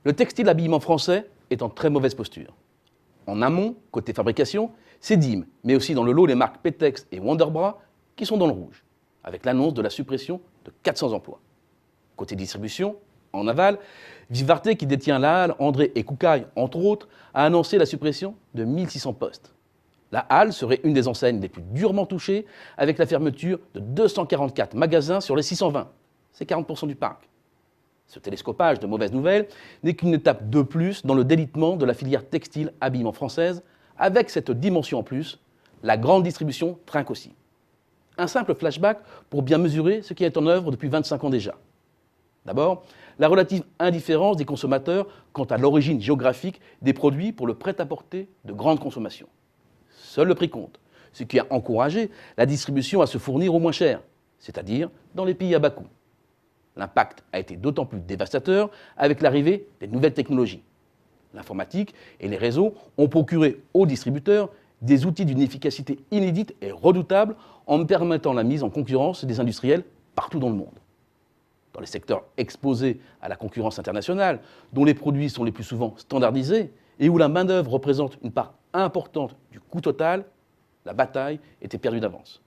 Le textile habillement français est en très mauvaise posture. En amont, côté fabrication, c'est DIM, mais aussi dans le lot les marques Petex et Wonderbra qui sont dans le rouge, avec l'annonce de la suppression de 400 emplois. Côté distribution, en aval, Vivarte, qui détient la Halle, André et Koukaï, entre autres, a annoncé la suppression de 1600 postes. La Halle serait une des enseignes les plus durement touchées, avec la fermeture de 244 magasins sur les 620. C'est 40% du parc. Ce télescopage de mauvaises nouvelles n'est qu'une étape de plus dans le délitement de la filière textile habillement française. Avec cette dimension en plus, la grande distribution trinque aussi. Un simple flashback pour bien mesurer ce qui est en œuvre depuis 25 ans déjà. D'abord, la relative indifférence des consommateurs quant à l'origine géographique des produits pour le prêt-à-porter de grande consommation. Seul le prix compte, ce qui a encouragé la distribution à se fournir au moins cher, c'est-à-dire dans les pays à bas coût. L'impact a été d'autant plus dévastateur avec l'arrivée des nouvelles technologies. L'informatique et les réseaux ont procuré aux distributeurs des outils d'une efficacité inédite et redoutable en permettant la mise en concurrence des industriels partout dans le monde. Dans les secteurs exposés à la concurrence internationale, dont les produits sont les plus souvent standardisés et où la main-d'œuvre représente une part importante du coût total, la bataille était perdue d'avance.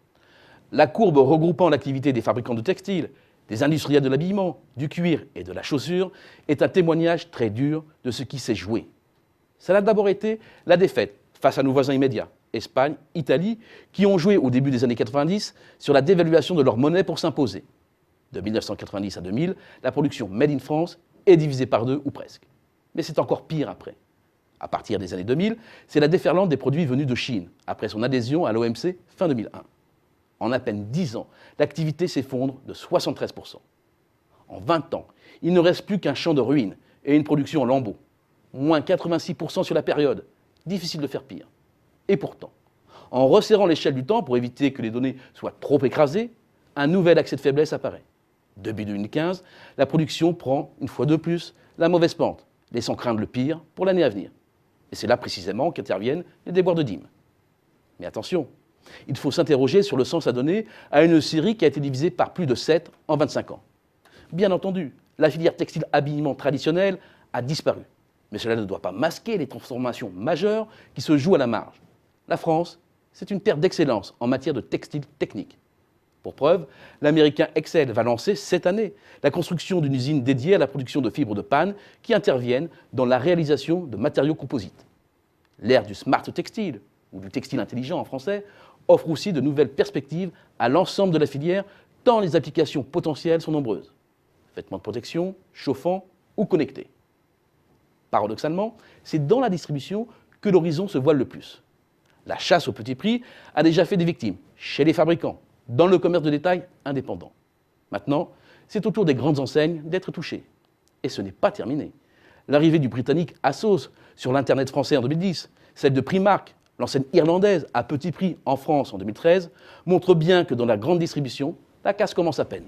La courbe regroupant l'activité des fabricants de textiles, des industriels de l'habillement, du cuir et de la chaussure est un témoignage très dur de ce qui s'est joué. Ça a d'abord été la défaite face à nos voisins immédiats, Espagne, Italie, qui ont joué au début des années 90 sur la dévaluation de leur monnaie pour s'imposer. De 1990 à 2000, la production Made in France est divisée par deux ou presque. Mais c'est encore pire après. À partir des années 2000, c'est la déferlante des produits venus de Chine, après son adhésion à l'OMC fin 2001. En à peine 10 ans, l'activité s'effondre de 73%. En 20 ans, il ne reste plus qu'un champ de ruines et une production en lambeaux. Moins 86% sur la période. Difficile de faire pire. Et pourtant, en resserrant l'échelle du temps pour éviter que les données soient trop écrasées, un nouvel accès de faiblesse apparaît. Début 2015, la production prend, une fois de plus, la mauvaise pente, laissant craindre le pire pour l'année à venir. Et c'est là précisément qu'interviennent les déboires de DIM. Mais attention, il faut s'interroger sur le sens à donner à une série qui a été divisée par plus de 7 en 25 ans. Bien entendu, la filière textile habillement traditionnelle a disparu. Mais cela ne doit pas masquer les transformations majeures qui se jouent à la marge. La France, c'est une terre d'excellence en matière de textile technique. Pour preuve, l'américain Excel va lancer cette année la construction d'une usine dédiée à la production de fibres de panne qui interviennent dans la réalisation de matériaux composites. L'ère du smart textile, ou du textile intelligent en français, offre aussi de nouvelles perspectives à l'ensemble de la filière, tant les applications potentielles sont nombreuses. Vêtements de protection, chauffants ou connectés. Paradoxalement, c'est dans la distribution que l'horizon se voile le plus. La chasse au petit prix a déjà fait des victimes, chez les fabricants, dans le commerce de détail indépendant. Maintenant, c'est au tour des grandes enseignes d'être touchées. Et ce n'est pas terminé. L'arrivée du britannique Asos sur l'Internet français en 2010, celle de Primark, l'enseigne irlandaise à petit prix en France en 2013, montre bien que dans la grande distribution, la casse commence à peine.